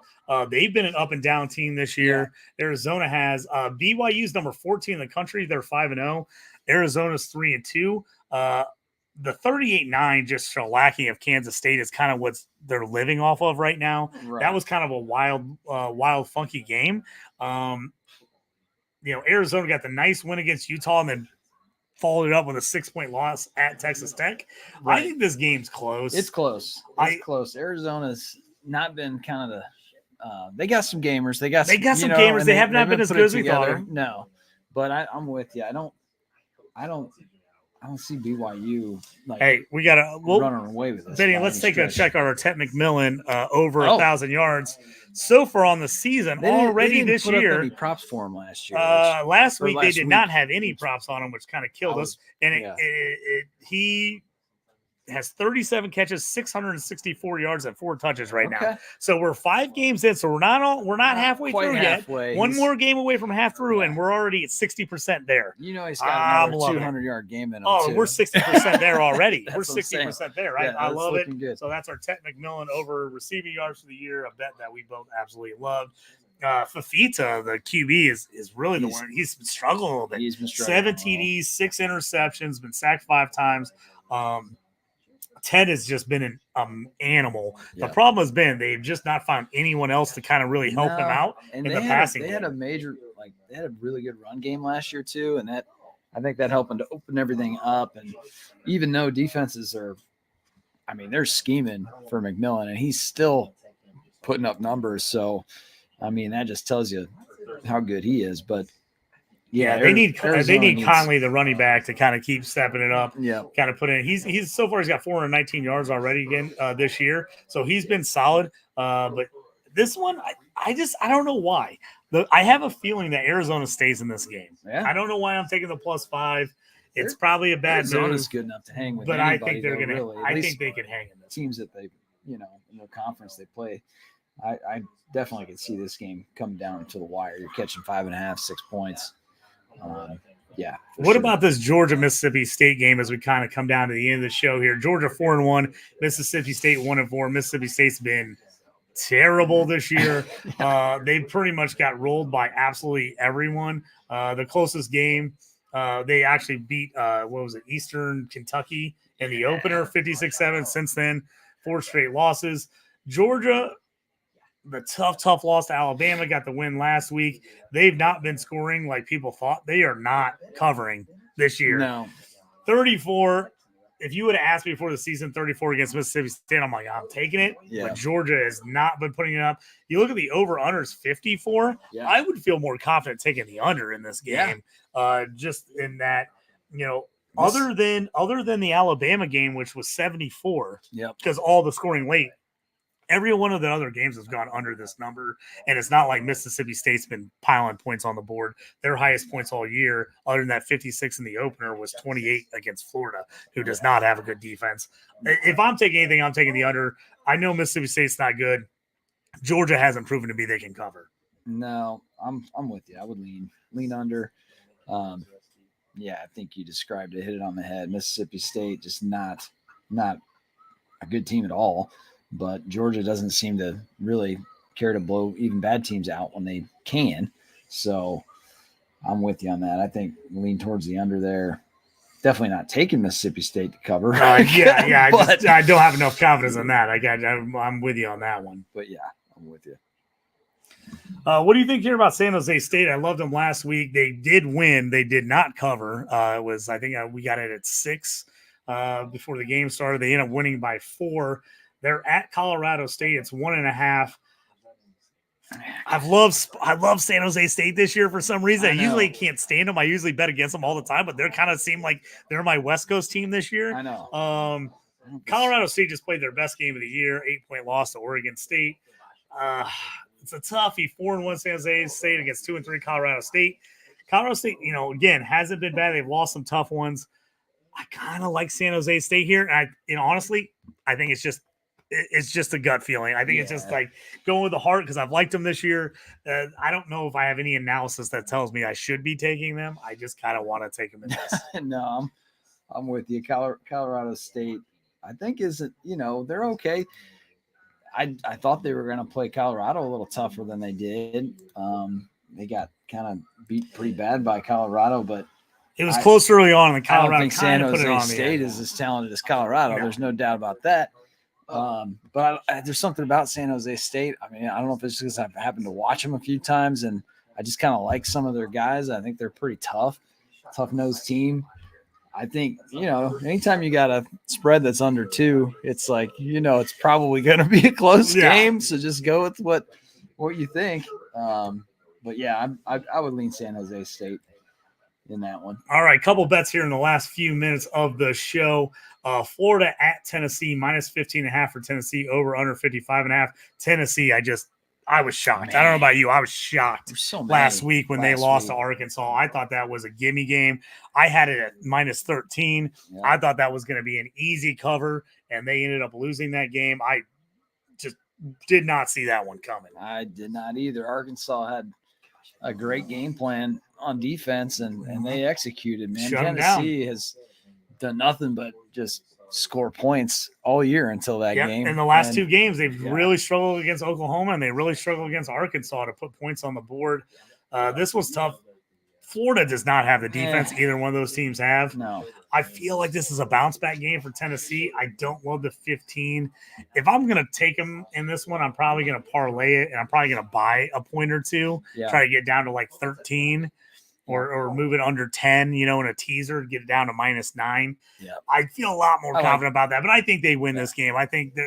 They've been an up and down team this year. Yeah. Arizona has BYU's number 14 in the country. They're 5-0. Arizona's 3-2. The 38-9 just shellacking of Kansas State is kind of what they're living off of right now. Right. That was kind of a wild, funky game. Arizona got the nice win against Utah and then followed it up with a 6-point loss at Texas Tech. Right. I think this game's close. It's close. It's close. Arizona's not been kind of they got some gamers. They got some gamers. They have not been as good as we thought. No, but I'm with you. I don't I don't see BYU. Hey, we got to running away with this. Benny, let's take a check on our Ted McMillan over 1,000 yards so far on the season already this year. Up any props for him last year? Last week they did not have any props on him, which kind of killed us. And he has 37 catches, 664 yards, and 4 touches right now. So we're 5 games in, so we're not halfway through yet. One more game away from half through, and we're already at 60% there. You know he's got another 200-yard game in him. Oh, we're 60% there already. We're 60% there, right? Yeah, I love it. Good. So that's our Ted McMillan over receiving yards for the year, a bet that we both absolutely love. Fafita, the QB, is really the one. He's been struggling a little bit. He's been struggling. 7 TDs, 6 interceptions, been sacked 5 times. Ted has just been an animal. The problem has been they've just not found anyone else to kind of really help him out in the passing game. They had a major, they had a really good run game last year too, and that I think that helped them to open everything up. And even though defenses are, they're scheming for McMillan, and he's still putting up numbers. So, that just tells you how good he is. But yeah, they need Conley, the running back, to kind of keep stepping it up. Yeah, kind of put in. He's so far he's got 419 yards already again this year, so he's been solid. But this one, I don't know why. I have a feeling that Arizona stays in this game. Yeah. I don't know why I'm taking the +5. It's probably a bad Arizona's good enough to hang with, but anybody, I think they're going to. really. I think they could hang in this. Teams that they, in the conference they play. I definitely could see this game come down to the wire. You're catching 5.5, 6 points. What about this Georgia-Mississippi State game as we kind of come down to the end of the show here? Georgia 4-1, Mississippi State 1-4. Mississippi State's been terrible this year. They pretty much got rolled by absolutely everyone. The closest game, they actually beat Eastern Kentucky in the opener, 56-7. Since then, 4 straight losses. Georgia, the tough loss to Alabama, got the win last week. They've not been scoring like people thought. They are not covering this year. No. 34. If you would have asked me before the season, 34 against Mississippi State, I'm like, I'm taking it. Yeah. But Georgia has not been putting it up. You look at the over-unders 54. Yeah. I would feel more confident taking the under in this game. Just in that, other than the Alabama game, which was 74. Because all the scoring late. Every one of the other games has gone under this number, and it's not like Mississippi State's been piling points on the board. Their highest points all year, other than that 56 in the opener, was 28 against Florida, who does not have a good defense. If I'm taking anything, I'm taking the under. I know Mississippi State's not good. Georgia hasn't proven to be they can cover. No, I'm with you. I would lean under. I think you described it, hit it on the head. Mississippi State just not a good team at all. But Georgia doesn't seem to really care to blow even bad teams out when they can. So I'm with you on that. I think lean towards the under there. Definitely not taking Mississippi State to cover. I don't have enough confidence in that. I'm with you on that one. But yeah, I'm with you. What do you think here about San Jose State? I loved them last week. They did win. They did not cover. We got it at 6 before the game started. They ended up winning by 4. They're at Colorado State. It's 1.5. I love San Jose State this year for some reason. I usually can't stand them. I usually bet against them all the time, but they kind of seem like they're my West Coast team this year. I know. Colorado State just played their best game of the year, 8-point loss to Oregon State. It's a toughie. 4-1 San Jose State against 2-3 Colorado State. Colorado State, again, hasn't been bad. They've lost some tough ones. I kind of like San Jose State here. And honestly, I think it's just a gut feeling. I think it's just like going with the heart because I've liked them this year. I don't know if I have any analysis that tells me I should be taking them. I just kind of want to take them in this. No, I'm with you. Colorado State, I think they're okay. I thought they were going to play Colorado a little tougher than they did. They got kind of beat pretty bad by Colorado, but it was close early on. And Colorado I don't think San Jose on State is as talented as Colorado. No. There's no doubt about that. But there's something about San Jose State. I don't know if it's because I've happened to watch them a few times, and I just kind of like some of their guys. I think they're pretty tough-nosed team. I think, anytime you got a spread that's under 2, it's like, it's probably going to be a close game. So just go with what you think. But yeah, I would lean San Jose State. in that one. All right, couple bets here in the last few minutes of the show. Florida at Tennessee, minus 15.5 for Tennessee, over under 55.5. Tennessee, I was shocked. Man. I don't know about you. I was shocked last week when they lost to Arkansas. I thought that was a gimme game. I had it at minus 13. Yeah. I thought that was going to be an easy cover, and they ended up losing that game. I just did not see that one coming. I did not either. Arkansas had a great game plan on defense, and they executed, man. Tennessee has done nothing but just score points all year until that game. In the last two games, they've really struggled against Oklahoma, and they really struggled against Arkansas to put points on the board. This was tough. Florida does not have the defense either one of those teams have. No. I feel like this is a bounce-back game for Tennessee. I don't love the 15. If I'm going to take them in this one, I'm probably going to parlay it, and I'm probably going to buy a point or two, try to get down to like 13. Or move it under 10, in a teaser, get it down to minus 9. Yeah. I feel a lot more confident about that, but I think they win this game. I think they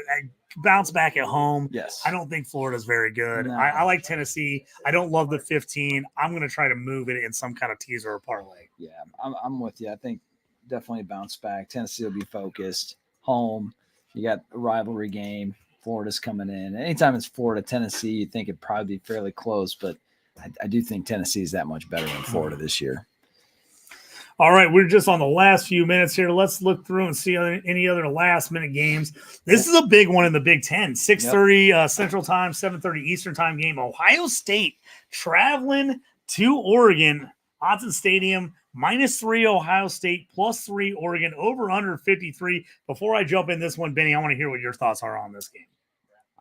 bounce back at home. Yes. I don't think Florida's very good. No. I like Tennessee. I don't love the 15. I'm going to try to move it in some kind of teaser or parlay. Yeah, I'm with you. I think definitely bounce back. Tennessee will be focused. Home. You got a rivalry game. Florida's coming in. Anytime it's Florida, Tennessee, you think it'd probably be fairly close, but I do think Tennessee is that much better than Florida this year. All right, we're just on the last few minutes here. Let's look through and see any other last-minute games. This is a big one in the Big Ten. 6:30 Central Time, 7:30 Eastern Time game. Ohio State traveling to Oregon. Autzen Stadium, -3 Ohio State, +3 Oregon, over under 53. Before I jump in this one, Benny, I want to hear what your thoughts are on this game.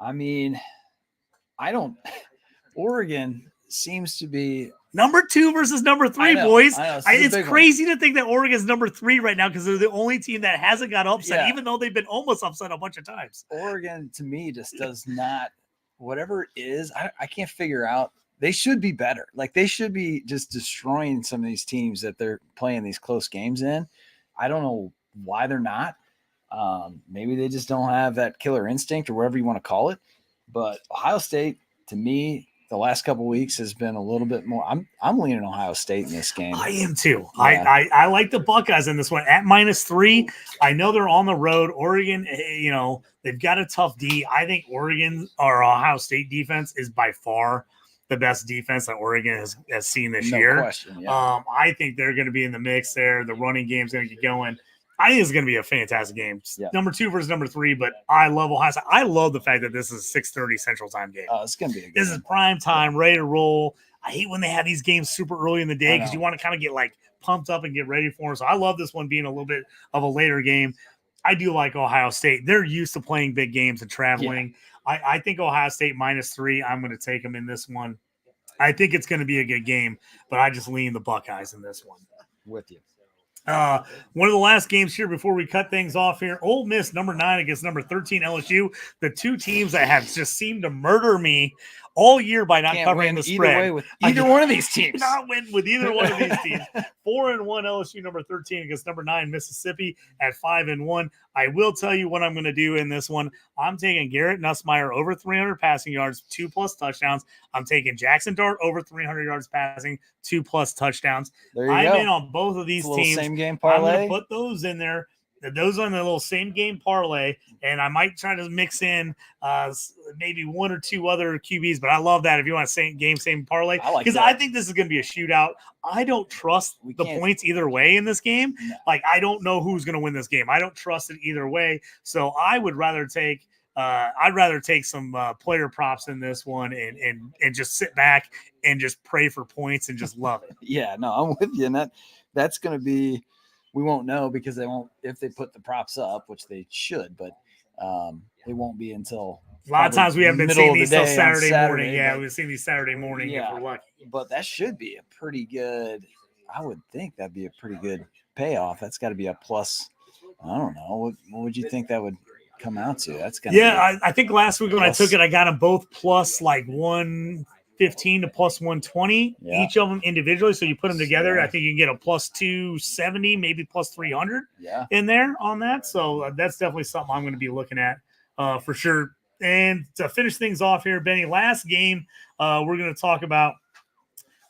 I mean, Oregon seems to be number 2 versus number 3, boys. It's crazy to think that Oregon's number 3 right now because they're the only team that hasn't got upset, even though they've been almost upset a bunch of times. Oregon, to me, just does not, whatever it is, I can't figure out. They should be better. Like, they should be just destroying some of these teams that they're playing these close games in. I don't know why they're not. Maybe they just don't have that killer instinct or whatever you want to call it. But Ohio State, to me, the last couple of weeks has been a little bit more. I'm leaning Ohio State in this game. I am too. Yeah. I like the Buckeyes in this one at -3. I know they're on the road. Oregon, they've got a tough D. I think Oregon or Ohio State defense is by far the best defense that Oregon has seen this year. No question. Yeah. I think they're going to be in the mix there. The running game's going to get going. I think it's going to be a fantastic game. Yeah. Number 2 versus number 3, but I love Ohio State. I love the fact that this is a 6:30 Central Time game. Oh, it's going to be a good This is prime time, ready to roll. I hate when they have these games super early in the day because you want to kind of get like pumped up and get ready for them. So I love this one being a little bit of a later game. I do like Ohio State. They're used to playing big games and traveling. Yeah. I think Ohio State -3. I'm going to take them in this one. I think it's going to be a good game, but I just lean the Buckeyes in this one. With you. One of the last games here before we cut things off here, Ole Miss, number 9 against number 13 LSU, the two teams that have just seemed to murder me all year by not covering the spread. Either way with either one of these teams. Not win with either one of these teams. 4-1 LSU, number 13 against number 9 Mississippi at 5-1. I will tell you what I'm going to do in this one. I'm taking Garrett Nussmeier over 300 passing yards, 2+ touchdowns. I'm taking Jackson Dart over 300 yards passing, 2+ touchdowns. I'm in on both of these teams. Same game parlay. I'm going to put those in there. Those on the little same game parlay, and I might try to mix in maybe 1 or 2 other QBs, but I love that if you want to same parlay, because I think this is going to be a shootout. I don't trust the points either way in this game. No. Like, I don't know who's going to win this game. I don't trust it either way. So I would rather take some player props in this one and just sit back and just pray for points and just love it. Yeah, no, I'm with you. And that's going to be. We won't know because they won't, if they put the props up, which they should, but it won't be until a lot of times we haven't been seeing these till Saturday morning. Yeah, we've seen these Saturday morning if we're lucky. But that should be a pretty good, I would think that'd be a pretty good payoff. That's got to be a plus. I don't know. What would you think that would come out to? That's going to I think last week when I took it, I got them both plus like 115 to plus 120, each of them individually. So you put them together, I think you can get a plus 270, maybe plus 300 in there on that. So that's definitely something I'm going to be looking at for sure. And to finish things off here, Benny, last game we're going to talk about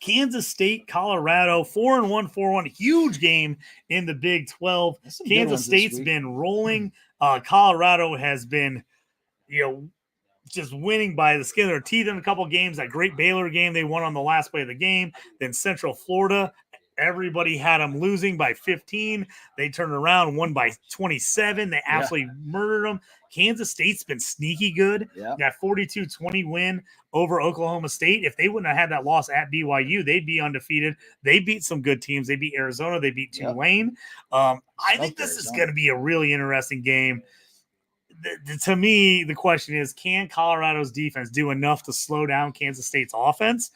Kansas State, Colorado, 4-1, 4-1. Huge game in the Big 12. Kansas State's been rolling. Colorado has been, just winning by the skin of their teeth in a couple games. That great Baylor game, they won on the last play of the game. Then Central Florida, everybody had them losing by 15. They turned around, won by 27. They absolutely murdered them. Kansas State's been sneaky good. That 42-20 win over Oklahoma State. If they wouldn't have had that loss at BYU, they'd be undefeated. They beat some good teams. They beat Arizona. They beat Tulane. I think this is going to be a really interesting game. To me, the question is, can Colorado's defense do enough to slow down Kansas State's offense?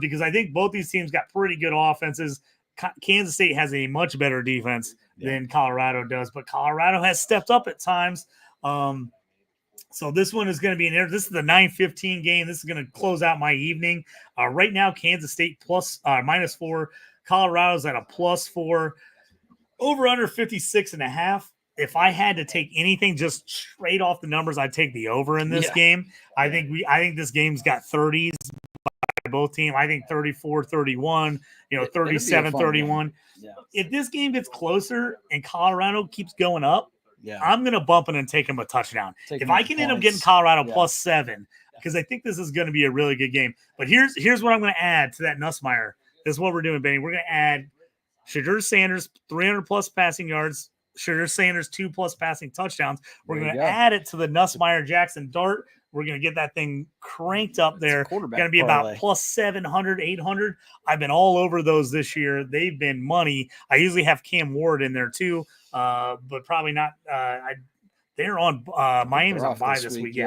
Because I think both these teams got pretty good offenses. Kansas State has a much better defense than Colorado does, but Colorado has stepped up at times. So this one is going to be this is the 9:15 game. This is going to close out my evening. Right now, Kansas State -4. Colorado's at a +4. Over under 56.5. If I had to take anything just straight off the numbers, I'd take the over in this game. I think this game's got 30s by both teams. I think 34-31, 37-31. If this game gets closer and Colorado keeps going up, I'm going to bump it and take them a touchdown. If I can end up getting Colorado +7, because I think this is going to be a really good game. But here's what I'm going to add to that Nussmeier. This is what we're doing, Benny. We're going to add Shadur Sanders, 300+ passing yards, Shadur Sanders 2+ passing touchdowns. We're going to add it to the Nussmeier Jackson dart. We're going to get that thing cranked up there. Going to be about +700, 800. I've been all over those this year. They've been money. I usually have Cam Ward in there too, but probably not. They're on Miami's on bye this week.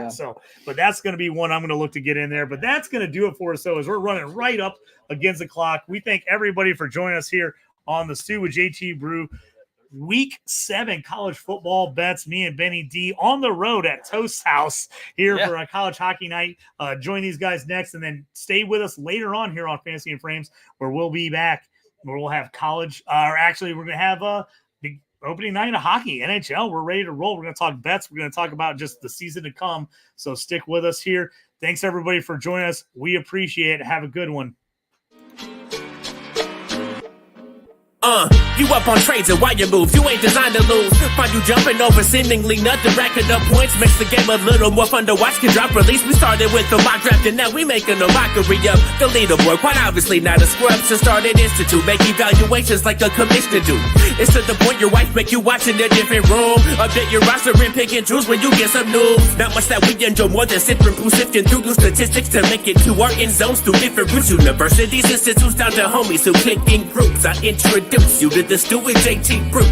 But that's going to be one I'm going to look to get in there. But that's going to do it for us. So as we're running right up against the clock, we thank everybody for joining us here on the Stew with JT Brew. Week 7 college football bets. Me and Benny D on the road at Toast House here for a college hockey night. Join these guys next, and then stay with us later on here on Fantasy and Frames, where we'll be back. Where we'll have college, or actually, we're going to have a big opening night of hockey, NHL. We're ready to roll. We're going to talk bets. We're going to talk about just the season to come. So stick with us here. Thanks everybody for joining us. We appreciate it. Have a good one. You up on trades and why you move, you ain't designed to lose. Find you jumping over seemingly nothing, racking up points, makes the game a little more fun to watch. Can drop release, we started with the mock draft and now we making a mockery of the leaderboard. Quite obviously not a scrub, so start an institute, make evaluations like a commissioner do. It's to the point your wife make you watch in a different room. Update your roster and pick and choose when you get some news. Not much that we enjoy more than sipping brew, sifting through new statistics to make it to our end zones through different routes. Universities, institutes, down to homies who click in groups. I introduce you to the Stew with JT Brew.